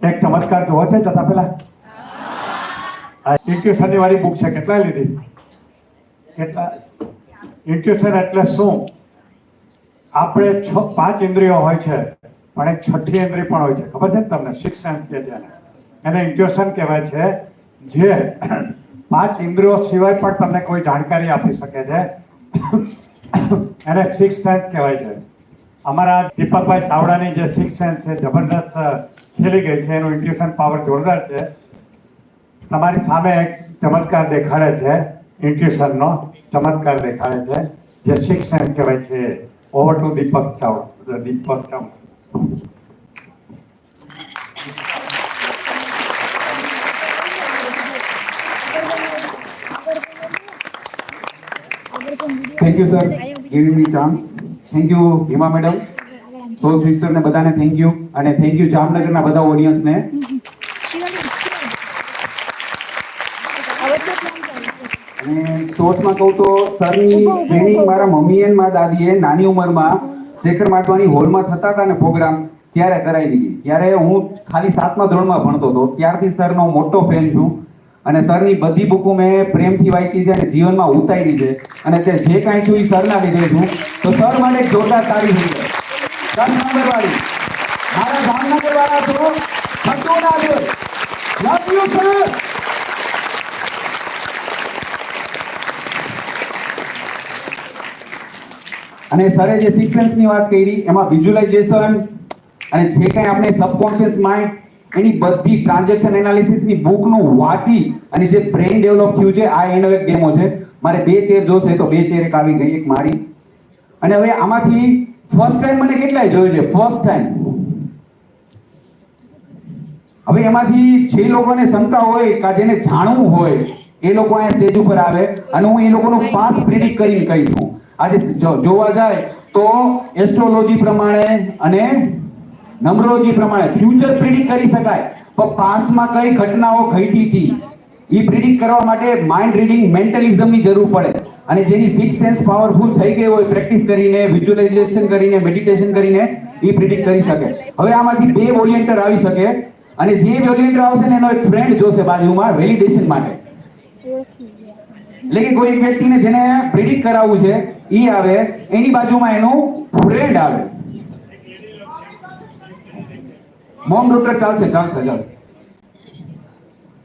એક ચમત્કાર જોવો છે જતા પેલા ઇન્ટ્યુશનની વાળી બુક છે. કેટલા લીધી? કેટલા? ઇન્ટ્યુશન એટલે શું? આપણે 5 ઇન્દ્રિયો હોય છે, પણ એક છઠ્ઠી ઇન્દ્રિય પણ હોય છે. ખબર છે તમને? 6 સેન્સ કહે છે એને ઇન્ટ્યુશન કહેવાય છે. જે 5 ઇન્દ્રિયો સિવાય પણ તમને કોઈ જાણકારી આપી શકે છે એને 6 સેન્સ કહેવાય છે. અમારા દીપકભાઈ ચાવડાની જે 6 સેન્સ છે જબરદસ્ત ખેલી ગઈ છે. એનું ઇન્ટ્યુશન પાવર જોરદાર છે. તમારી સામે એક ચમત્કાર દેખાડે છે, ઇન્ટ્યુશનનો ચમત્કાર દેખાડે છે, જે 6 સેન્સ કહેવાય છે. Over to Deepak Chavda. Deepak Chavda. Thank you sir, giving me chance. Thank you Hima madam, soul sister ને બધાને થેન્ક યુ. અને થેન્ક યુ જામનગરના બધા ઓડિયન્સને. અને શોર્ટમાં કહું તો સરની ટ્રેનિંગ મારા મમ્મી અને મારા દાદીએ નાની ઉંમરમાં શેખર માધવાની હોલમાં થતા હતા ને પ્રોગ્રામ, ત્યારે કરાવી દીધી. ત્યારે હું ખાલી 7મા ધોરણમાં ભણતો હતો. ત્યારથી સરનો મોટો ફેન છું. અને સરની બધી બુકો મેં પ્રેમથી વાંચી છે અને જીવનમાં ઉતારી છે. અને તે જે કાંઈ છું એ સરના લીધે છું. તો સર માટે એક જોરદાર તાળી થઈ છે. 10 નંબર વાળી મારા જામનગર વાળા છો, થતું ના દે. Love you sir. અને સરે જે 6 સેન્સની વાત કરી એમાં વિઝ્યુલાઇઝેશન અને જે કંઈ આપણે સબકોન્શિયસ માઇન્ડ એની બધી ટ્રાન્ઝેક્શન એનાલિસિસની બુકનું વાંચી અને જે બ્રેઇન ડેવલપ થયું છે, આ એનો એક ડેમો છે. મારે 2 ચેર જોશે તો 2 ચેર એક આવી ગઈ, એક મારી. અને હવે આમાંથી ફર્સ્ટ ટાઈમ મને કેટલાય જોયું છે? First time. હવે એમાંથી જે લોકોને શંકા હોય કે જેને જાણવું હોય એ લોકો અહીંયા સ્ટેજ ઉપર આવે અને હું એ લોકોનું પાસ્ટ પ્રિડિક્ટ કરીને કહીશ. હું આજે જોવા જાય તો એસ્ટ્રોલોજી પ્રમાણે અને નંબરોલોજી પ્રમાણે ફ્યુચર પ્રિડિક્ટ કરી શકાય, પણ પાસ્ટમાં કઈ ઘટનાઓ ઘટી હતી એ પ્રિડિક્ટ કરવા માટે માઇન્ડ રીડિંગ, મેન્ટલિઝમની જરૂર પડે. અને જેની 6 સેન્સ પાવરફુલ થઈ ગઈ હોય પ્રેક્ટિસ કરીને, વિઝ્યુલાઇઝેશન કરીને, મેડિટેશન કરીને, એ પ્રિડિક્ટ કરી શકે. હવે આમાંથી 2 વોલિયન્ટર આવી શકે અને જે વોલિયન્ટર આવશે ને એનો એક ફ્રેન્ડ જોશે બાજુમાં વેલિડેશન માટે. એટલે કે કોઈ એક વ્યક્તિને જેને પ્રિડિક્ટ કરાવવું છે એ આવે, એની બાજુમાં એનું ફ્રેન્ડ આવે. મોમ ડોક્ટર ચાલશે? ચાલશે, ચાલશે.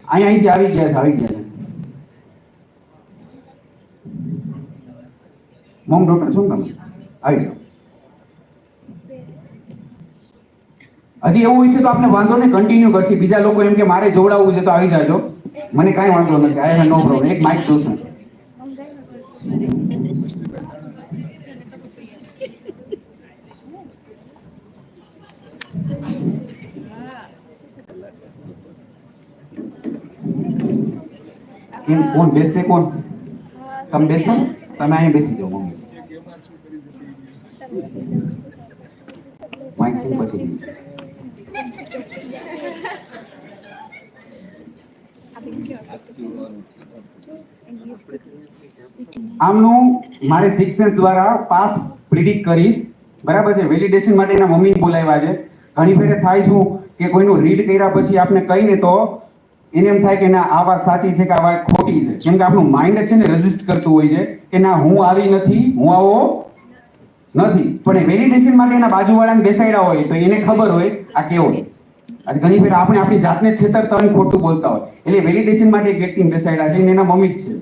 અહીંયાથી આવી ગયા છે, આવી ગયા છે. મોમ ડોક્ટર શું તમે આવી જાઓ. હજી એવું હોય છે તો આપણે વાંધો ને કન્ટિન્યુ કરશે. બીજા લોકો એમ કે મારે જોડાવવું છે તો આવી જાજો, મને કાંઈ વાંધો નથી. I have no problem. એક માઇક જોશે. કેમ કોણ બેસશે? કોણ? તમે બેસો, તમે અહીં બેસી જાઓ. મમ્મી માઇક સિંગ પછી આમનું મારે 6 સેન્સ દ્વારા પાસ પ્રિડિક્ટ કરીશ. બરાબર છે? વેલિડેશન માટે એના મમ્મી બોલાવ્યા છે. ઘણી ફેરે થાય શું કે કોઈનું રીડ કર્યા પછી આપણે કહીને તો એને એમ થાય કે ના આ વાત સાચી છે કે આ વાત ખોટી છે. કેમ કે આપણું માઇન્ડ છે ને રજિસ્ટ કરતું હોય છે કે ના હું આવી નથી, હું આવો નથી. પણ વેલિડેશન માટે એના બાજુવાળાને બેસાડ્યા હોય તો એને ખબર હોય આ કેવો છે. આજે ઘણી ફેર આપણે આપણી જાતને છેતરતા હોય, ખોટું બોલતા હોય. એટલે વેલિડેશન માટે એક વ્યક્તિને બેસાડ્યા છે, એના મમ્મી જ છે.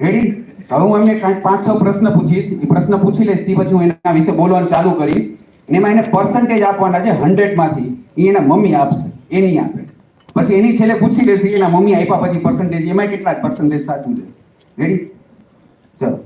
રેડી? હવે હું એમને કાંઈક 5-6 પ્રશ્ન પૂછીશ. એ પ્રશ્ન પૂછી લઈશ તે પછી હું એના વિશે બોલવાનું ચાલુ કરીશ. અને એમાં એને પર્સન્ટેજ આપવાના છે 100 માંથી. એ એના મમ્મી આપશે, એ નહીં આપે. પછી એની છેલ્લે પૂછી લેશે એના મમ્મી આપ્યા પછી પર્સન્ટેજ, એમાં કેટલા પર્સન્ટેજ સાચું છે. રેડી? ચલો.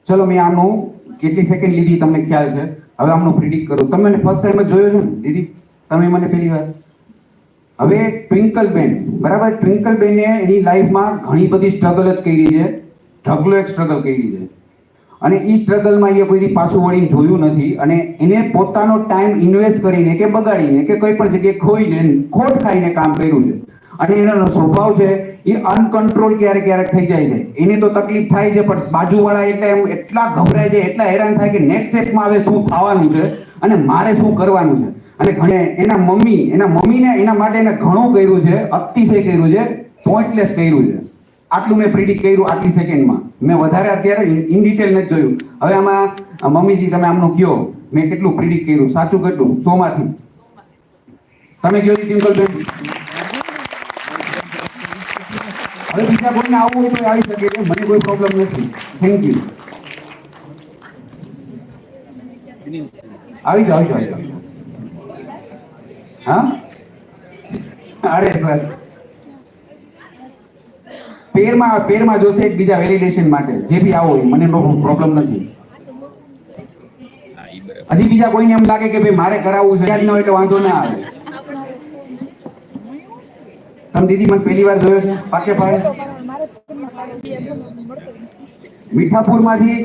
ચલો મેં આમનું કેટલી સેકન્ડ લીધી તમને ખ્યાલ છે. હવે આમનું પ્રિડિક્ટ કરું. તમે મને ફર્સ્ટ ટાઈમ જ જોયો છો ને દીદી? તમે મને પહેલી વાર. હવે ટ્વિંકલ બેન, બરાબર? ટ્વિંકલ બેને એની લાઈફમાં ઘણી બધી સ્ટ્રગલ જ કરી છે. ઢગલો એક સ્ટ્રગલ કરી છે અને એ સ્ટ્રગલમાં એ કોઈ પાછું વળીને જોયું નથી અને એને પોતાનો ટાઈમ ઇન્વેસ્ટ કરીને કે બગાડીને કે કોઈ પણ જગ્યાએ ખોઈને ખોટ ખાઈને કામ કર્યું છે અને એનો સ્વભાવ છે એ અનકન્ટ્રોલ ક્યારેક ક્યારેક થઈ જાય છે. એને તો તકલીફ થાય છે પણ બાજુવાળા એટલે એમ એટલા ગભરાય છે, એટલા હેરાન થાય કે નેક્સ્ટ સ્ટેપમાં હવે શું થવાનું છે અને મારે શું કરવાનું છે. અને ઘણે એના મમ્મીને એના માટે એને ઘણું કર્યું છે, અતિશય કર્યું છે, પોઈન્ટલેસ કર્યું છે. આટલું મેં પ્રિડિક્ટ કર્યું આટલી સેકન્ડમાં. મેં વધારે અત્યારે ઇન ડિટેલ નથી જોયું. હવે આમાં મમ્મીજી તમે આમનું કયો, મેં કેટલું પ્રિડિક્ટ કર્યું, સાચું કેટલું 100 માંથી? તમે કયો ટ્વિંકલબેન. હવે બીજા કોઈને આવવું હોય તો આવી શકે છે, મને કોઈ પ્રોબ્લેમ નથી. Thank you. આવી જાઓ. હા અરે સર, પેરમાં જોશે એકબીજા વેલિડેશન માટે. જે બી આવો મને પ્રોબ્લેમ નથી. હજી બીજા કોઈને એમ લાગે કે ભાઈ મારે કરાવવું છે ન હોય તો વાંધો ના આવે. તમે દીદી મને પહેલી વાર જોયો છે પાકે પાડે? મીઠાપુરમાંથી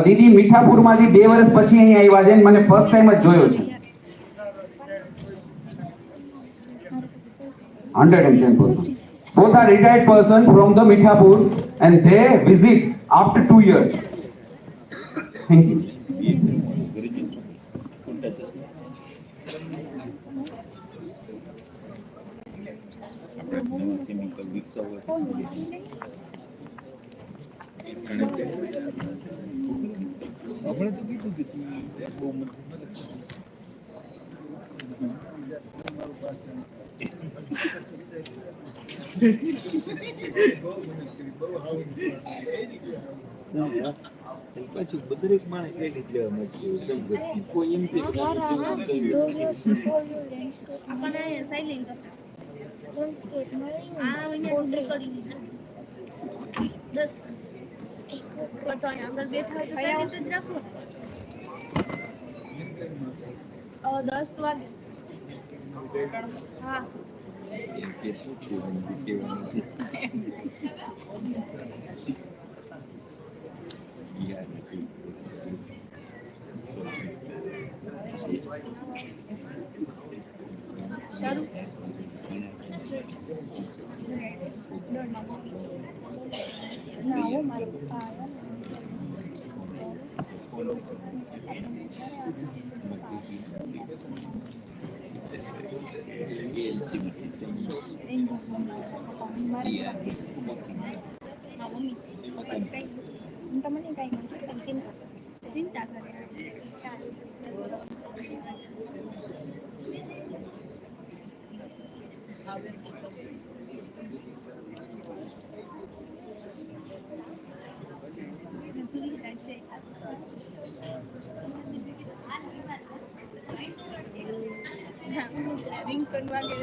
દીદી મીઠાપુરમાંથી 2 વર્ષ પછી અહીં આવ્યા છે. મને ફર્સ્ટ ટાઈમ જ જોયો છે. 110%. Both are retired person from the Mithapur and they visit after 2 years. Thank you. પછી દરેક માણસ એક જ લેવા માંગે કોઈ એમ કે આપણને સાયલેન્ટ આ અહીંયા નીકળી તો અંદર બેઠા સાયલેન્ટ જ રાખો. 10 વાગે. હા એમ કે પૂછ્યું કેવું નથી યાર સારું. ના હું મારો પપ્પા તમને કઈ ચિંતા કરે. રિંગ કરવા કે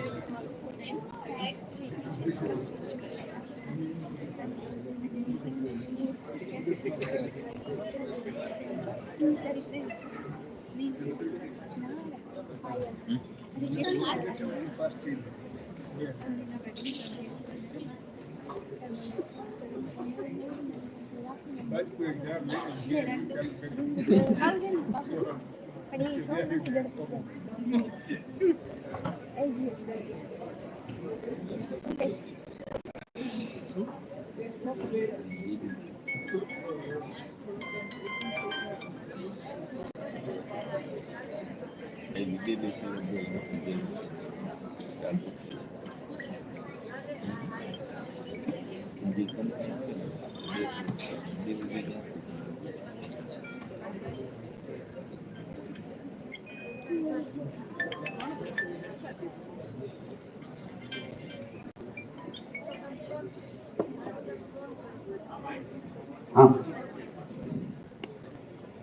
હા,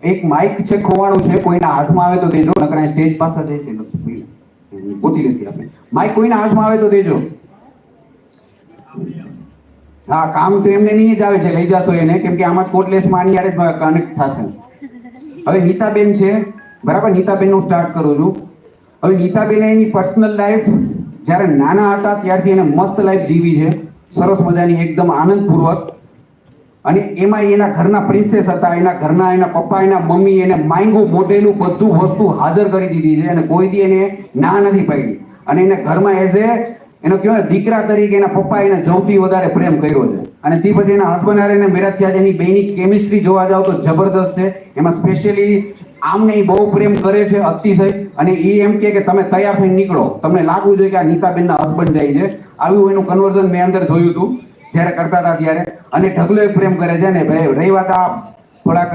એક માઇક છે ખોવાનું છે, કોઈના હાથમાં આવે તો દેજો, નકર અહીં સ્ટેજ પાસે જઈશે ગોતી લેશે આપણે. માઇક કોઈના હાથમાં આવે તો દેજો. હા, કામ તો એમને નહીં જ આવે છે, લઈ જાશો એને, કેમ કે આમાં જ કોટલેસમાં આની યારે જ કનેક્ટ થશે. હવે નીતાબેન છે, બરાબર, નીતાબેન હું સ્ટાર્ટ કરું છું. હવે નીતાબેન એની પર્સનલ લાઈફ જ્યારે નાના હતા ત્યારથી એને મસ્ત લાઈફ જીવી છે, સરસ મજાની, એકદમ આનંદપૂર્વક. અને એમાં એના ઘરના પ્રિન્સેસ હતા, એના ઘરના, એના પપ્પા, એના મમ્મી એને માંગ્યું મોઢેલું બધું વસ્તુ હાજર કરી દીધી છે, અને કોઈ દી એને ના નથી પાડી. અને એને ઘરમાં એઝ એ એનો કહેવાય દીકરા તરીકે એના પપ્પા એને સૌથી વધારે પ્રેમ કર્યો છે. અને તે પછી એના હસબન્ડ હારે એને મેરેજ થયા છે. એની બેની કેમિસ્ટ્રી જોવા જાવ તો જબરદસ્ત છે. એમાં સ્પેશિયલી આમને એ બહુ પ્રેમ કરે છે, અતિશય. અને એ એમ કે તમે તૈયાર થઈને નીકળો, તમને લાગવું જોઈએ કે આ નીતાબેનના હસબન્ડ જાય છે. આવ્યું એનું કન્વર્ઝન મેં અંદર જોયું હતું જ્યારે કરતા હતા ત્યારે. અને ઢગલો એક પ્રેમ કરે છે. ને ભાઈ રહી વાત આ થોડાક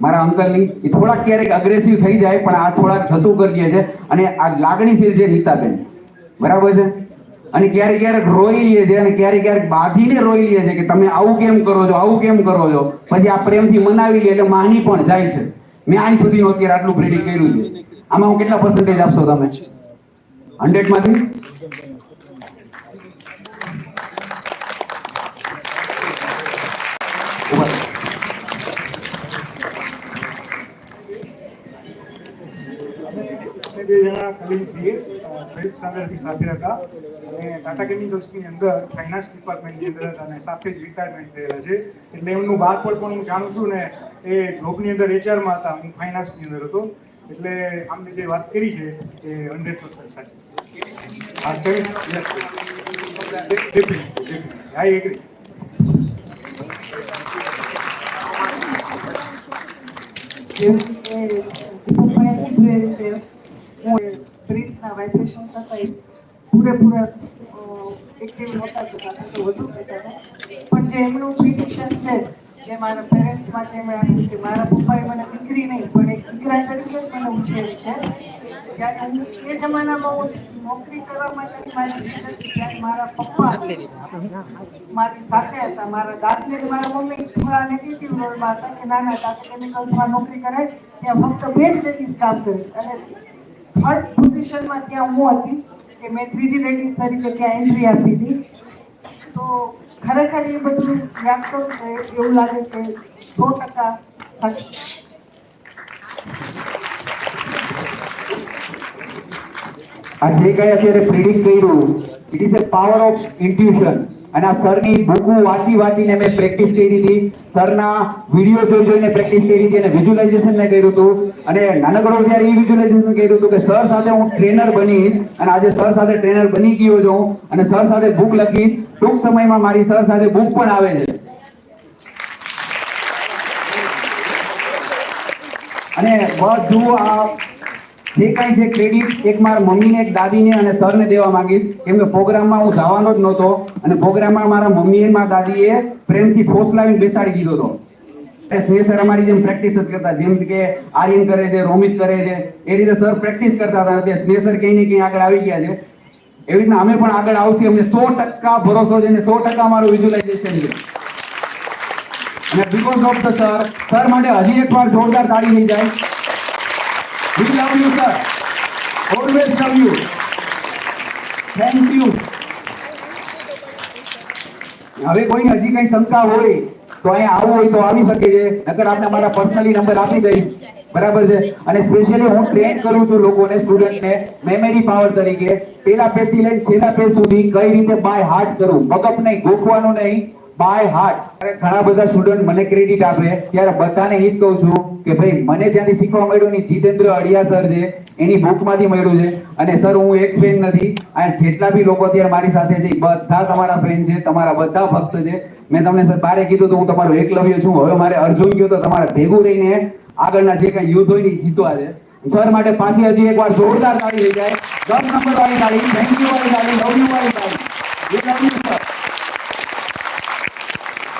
મારા અંકલની, એ થોડાક ક્યારેક અગ્રેસિવ થઈ જાય, પણ આ થોડાક જતું કરી દે છે. અને આ લાગણીશીલ છે નીતાબેન, બરાબર છે. અને ક્યારેક ક્યારેક રોઈ લે છે, અને ક્યારેક ક્યારેક બાંધીને રોઈ લે છે કે તમે આવું કેમ કરો છો, આવું કેમ કરો છો. પછી આ પ્રેમથી મનાવી લે એટલે માની પણ જાય છે. મેં અહીં સુધીનું અત્યારે આટલું પ્રેડિક્ટ કર્યું છે. આમાં હું કેટલા પર્સન્ટેજ આપશો તમે 100 માંથી? અમે બે જણા કલીગ છીએ, 12th સ્ટાન્ડર્ડથી સાથે હતા અને ટાટા કેમિકલ્સની અંદર ફાઇનાન્સ ડિપાર્ટમેન્ટની અંદર હતા અને સાથે જ રિટાયરમેન્ટ થયેલા છે. એટલે એમનું બાળપણ પણ હું જાણું છું ને. એ જોબની અંદર એચઆરમાં હતા, હું ફાઇનાન્સની અંદર હતો. એટલે આમને જે વાત કરી છે એ 100% સાચી છે. હા, ડેફિનેટલી આઈ એગ્રી. દીપકભાઈએ કીધું એ રીતે હું બ્રીથના વાઇબ્રેશન્સ હતા એ પૂરેપૂરા એક્ટિવ નહોતા જતા, તો વધુ થતા હતા. પણ જે એમનું પ્રિડિક્શન છે, જે મારા પેરેન્ટ્સ માટે એમણે આપ્યું કે મારા પપ્પાએ મને દીકરી નહીં પણ એક દીકરા તરીકે જ મને ઉછેરી છે. જ્યારે હું એ જમાનામાં હું નોકરી કરવા માટેની મારી જીદ હતી, ત્યારે મારા પપ્પા મારી સાથે હતા. મારા દાદી અને મારા મમ્મી થોડા નેગેટિવ રોલમાં હતા કે ના ના, ટાટા કેમિકલ્સમાં નોકરી કરાય, ત્યાં ફક્ત 2 જ લેડીઝ કામ કરે છે. અને 3rd પોઝિશનમાં ત્યાં હું હતી કે મેં 3જી લેડીઝ તરીકે ત્યાં એન્ટ્રી આપી હતી. તો ખરેખર એ બધું યાદ કરું તો એવું લાગે કે 100% સાચું. આ જે કઈ અત્યારે પ્રિડિક્ટ કર્યું, it is a power of intuition. અને આ સરની બુકો વાંચી વાંચીને મેં પ્રેક્ટિસ કરી હતી, સરના વિડીયો જોઈ જોઈને પ્રેક્ટિસ કરી હતી, અને વિઝ્યુલાઇઝેશન મેં કર્યું હતું. અને નાનકડો ત્યારે એ વિઝ્યુલાઇઝેશન કર્યું હતું કે સર સાથે હું ટ્રેનર બનીશ, અને આજે સર સાથે ટ્રેનર બની ગયો છું, અને સર સાથે બુક લખીશ. ટૂંક સમયમાં મારી સર સાથે બુક પણ આવે છે. અને બધું આ જે કાંઈ છે ક્રેડિટ એક મારા મમ્મીને, એક દાદીને અને સરને દેવા માંગીશ, કેમ કે પ્રોગ્રામમાં હું જવાનો જ નહોતો. અને પ્રોગ્રામમાં મારા મમ્મી અને મારા દાદીએ પ્રેમથી ફોસલાવીને બેસાડી દીધો હતો. સ્નેહ સર અમારી જેમ પ્રેક્ટિસ જ કરતા, જેમ કે આર્યન કરે છે, રોમિત કરે છે, એ રીતે સર પ્રેક્ટિસ કરતા હતા. તે સ્નેહ સર ક્યાંય ને ક્યાંય આગળ આવી ગયા છે. એવી રીતના અમે પણ આગળ આવશે, અમને 100% ભરોસો છે, અને 100% અમારું વિઝ્યુલાઇઝેશન છે. અને બીકોઝ ઓફ ધ સર માટે હજી એકવાર જોરદાર તાળી થઈ જાય. We love you, sir. Always love you. Thank you. હવે કોઈને હજી કઈ શંકા હોય તો અહીંયા આવવું હોય તો આવી શકે છે, નકર આપણે મારા પર્સનલી નંબર આપી દઈશ, બરાબર છે. અને સ્પેશિયલી હું ટ્રેન કરું છું લોકોને, સ્ટુડન્ટને મેમરી પાવર તરીકે. પહેલા પેજથી લઈને છેલ્લા પેજ સુધી કઈ રીતે બાય હાર્ટ કરવું, મગજ નહીં, ગોખવાનું નહીં, બાય હાર્ટ. ઘણા બધા સ્ટુડન્ટ મને ક્રેડિટ આપે, ત્યારે બધાને એ જ કહું છું કે ભાઈ મને જ્યાંથી શીખવા મળ્યું ને જીતેન્દ્ર અડિયા સર છે, એની બુકમાંથી મળ્યું છે. અને સર હું એક ફેન નથી, આ જેટલા બી લોકો અત્યારે મારી સાથે છે બધા તમારા ફેન છે, તમારા બધા ભક્ત છે. મેં તમને સર બારે કીધું તો હું તમારો એકલવ્ય છું. હવે મારે અર્જુન ગયો તો તમારે ભેગું રહીને આગળના જે કઈ યુદ્ધ હોય ને એ જીતવા છે. સર માટે પાછી હજી એકવાર જોરદાર તાળી લઈ જાય. 10 નંબર વાળી તાળી, થેન્ક યુ વાળી તાળી, લવ યુ વાળી તાળી. We love you, sir.